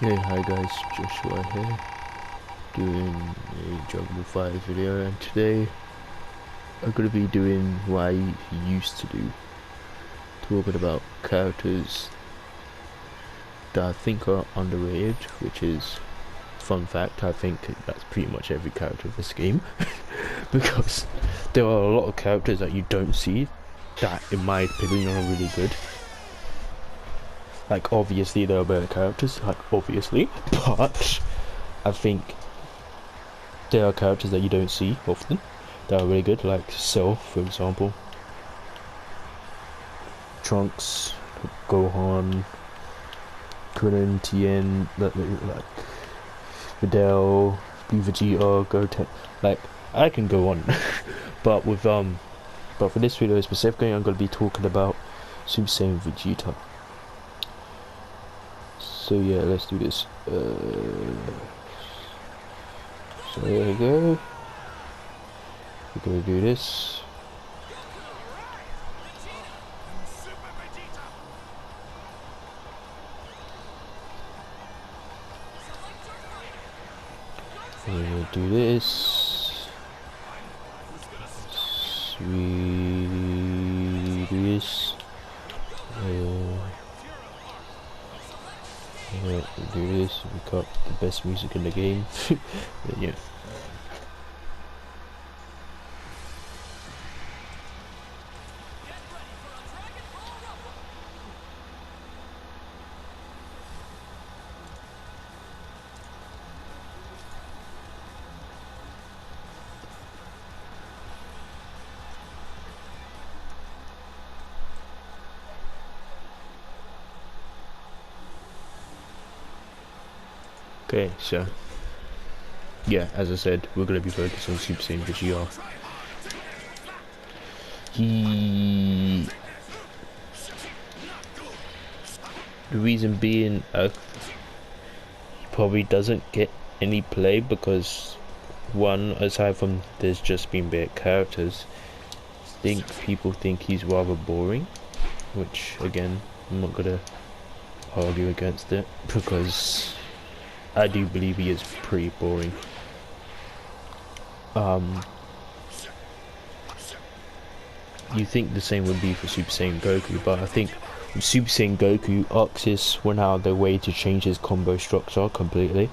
Hey, hi guys, Joshua here, doing a Jungle 5 video, and today I'm going to be doing what I used to do, talking about characters that I think are underrated, which is, fun fact, I think that's pretty much every character of this game, because there are a lot of characters that you don't see that, in my opinion, are really good. Like, obviously there are better characters, obviously, but I think there are characters that you don't see often that are really good, like Self, for example, Trunks, Gohan, Krillin, Tien, like Videl, Vegeta, Goten. Like, I can go on, but but for this video specifically, I'm going to be talking about Super Saiyan Vegeta. So yeah, let's do this. So there we go. We're gonna do this. We're gonna do this. We do this. We do this. We got the best music in the game. But yeah. Okay, so yeah, as I said, we're gonna be focused on Super Saiyan Vegeta. The reason being, he probably doesn't get any play because, one, aside from there's just been better characters, people think he's rather boring, which again, I'm not gonna argue against it because I do believe he is pretty boring. You think the same would be for Super Saiyan Goku, but I think with Super Saiyan Goku, Oxys went out of their way to change his combo structure completely.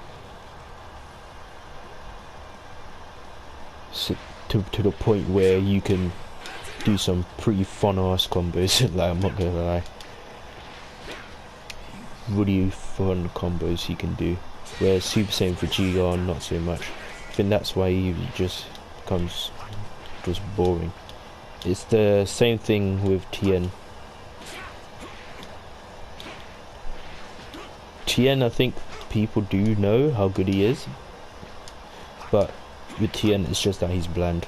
So, to the point where you can do some pretty fun-ass combos, like, I'm not gonna lie. Really fun combos he can do. Whereas Super Saiyan Vegeta, not so much. I think that's why he just becomes just boring. It's the same thing with Tien. Tien, I think people do know how good he is, but with Tien, it's just that he's bland.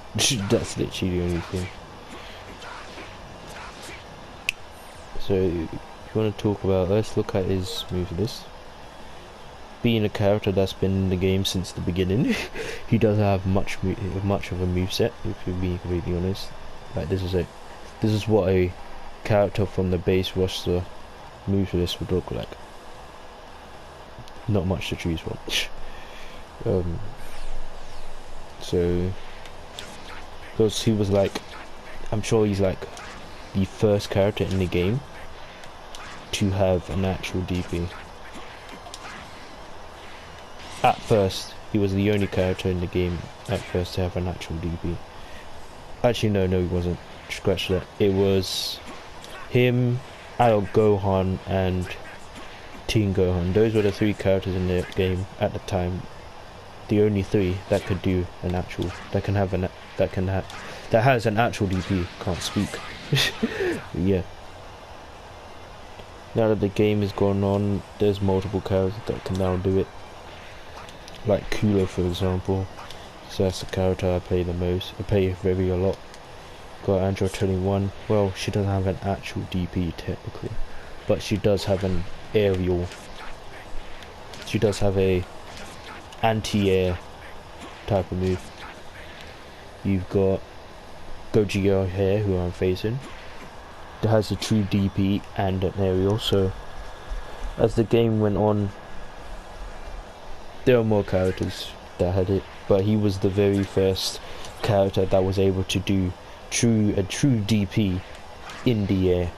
That's literally the only thing. So, if you want to talk about, let's look at his move list. Being a character that's been in the game since the beginning, he doesn't have much of a moveset, if you're being completely honest. Like, this is what a character from the base roster move list would look like. Not much to choose from. So, because he was like, I'm sure he's like the first character in the game to have an actual DP. At first, he was the only character in the game at first to have an actual DP. Actually, no, he wasn't. Scratch that. It was him, Adult Gohan, and Teen Gohan. Those were the three characters in the game at the time. The only three that could do an actual, that has an actual DP. Can't speak. Yeah. Now that the game is going on, there's multiple characters that can now do it. Like Cooler, for example. So that's the character I play the most. I play very a lot. Got Android 21. Well, she doesn't have an actual DP technically, but she does have an aerial. She does have a anti-air type of move. You've got Gogeta here, who I'm facing, that has a true DP and an aerial. So as the game went on, There are more characters that had it, but he was the very first character that was able to do a true DP in the air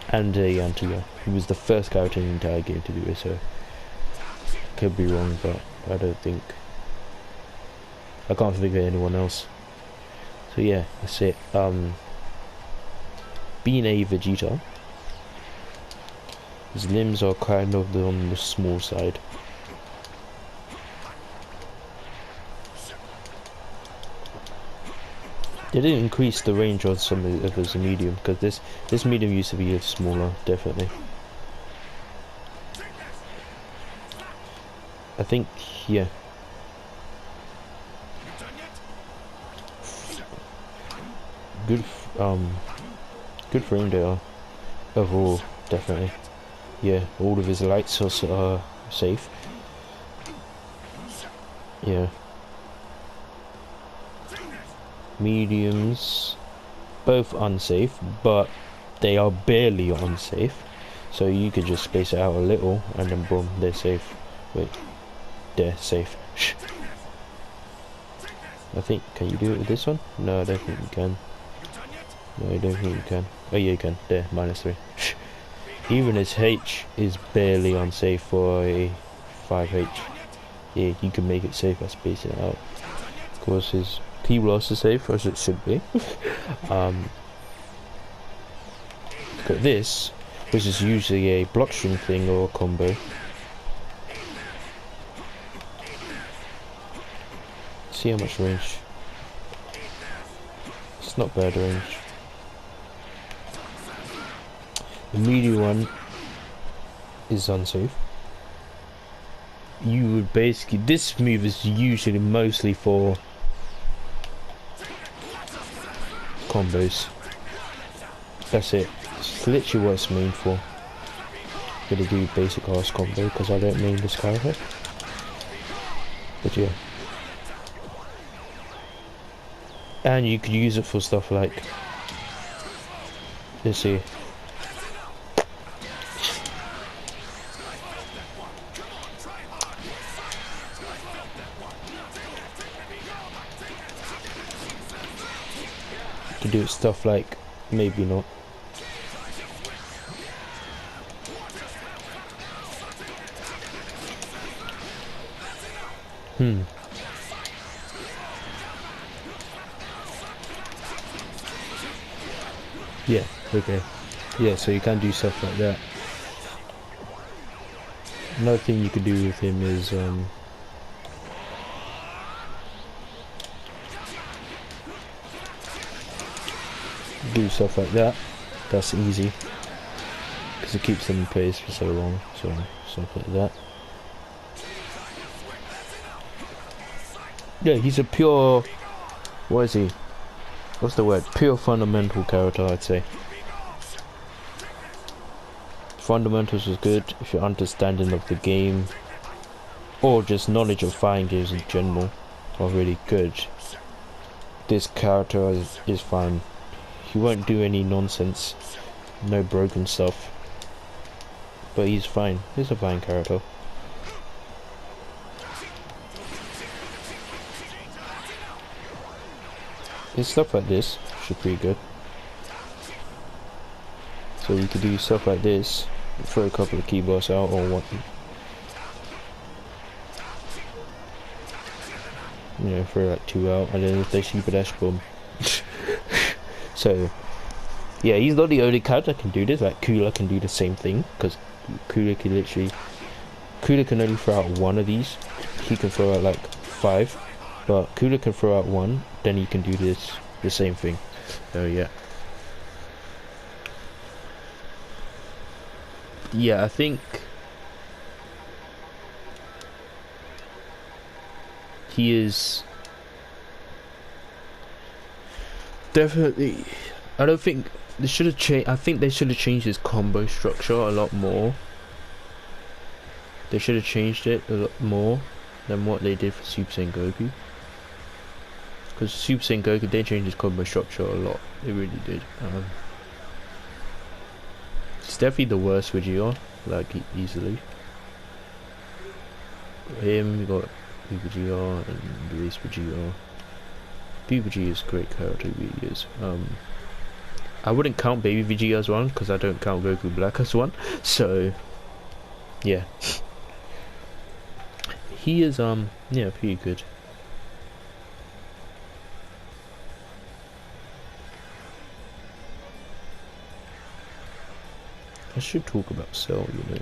and a anti-air. He was the first character in the entire game to do it, so could be wrong, but I don't think, I can't think of anyone else. So yeah, that's it. Being a Vegeta, his limbs are kind of on the small side. They didn't increase the range on some of his medium, because this medium used to be smaller, definitely. I think, yeah. Good, good frame data overall, definitely. Yeah, all of his lights are safe. Yeah. Mediums, both unsafe, but they are barely unsafe. So you could just space it out a little, and then boom, they're safe. Wait, they're safe. I think, can you do it with this one? No, I don't think you can. No, I don't think you can. Oh yeah, you can. There, -3. Even his H is barely unsafe for a 5H. Yeah, you can make it safe by spacing it out. Of course, his P blast is safe, as it should be. Got this, which is usually a blockstream thing or a combo. See how much range. It's not bad range. The medium one is unsafe. You would basically, this move is usually mostly for combos. That's it. It's literally what it's made for. Gonna do basic ass combo because I don't main this character. But yeah. And you could use it for stuff like, let's see. You could do stuff like, maybe not. Yeah, okay. Yeah, so you can do stuff like that. Another thing you could do with him is do stuff like that. That's easy because it keeps them in place for so long. So stuff like that. Yeah, he's a pure, what is he? What's the word? Pure fundamental character, I'd say. Fundamentals is good if your understanding of the game or just knowledge of fighting games in general are really good. This character is fine. He won't do any nonsense, no broken stuff, but he's fine. He's a fine character. It's stuff like this, which is pretty good. So you could do stuff like this, throw a couple of keyboards out or what, you know, throw like 2 out, and then if they super dash, boom. So yeah, he's not the only character that can do this. Like Cooler can do the same thing, because Cooler can only throw out 1 of these. He can throw out like 5, but Cooler can throw out 1, then he can do the same thing. So yeah. Yeah, I think he is definitely, I don't think they should have changed. I think they should have changed his combo structure a lot more. They should have changed it a lot more than what they did for Super Saiyan Goku. Because Super Saiyan Goku, they changed his combo structure a lot. They really did. It's definitely the worst Vegeta, like easily. him, we got Vegeta and Race Vegeta. Vegeta is a great character, he really is. I wouldn't count Baby Vegeta as one because I don't count Goku Black as one. So yeah, he is yeah, pretty good. I should talk about Cell, you know.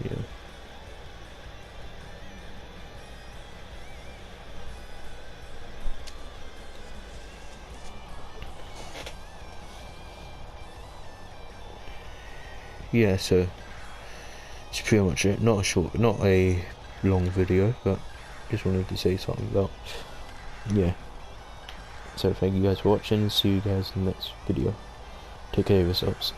Yeah. Yeah, so it's pretty much it. Not a long video, but just wanted to say something about, yeah. So thank you guys for watching. See you guys in the next video. Take care of yourselves.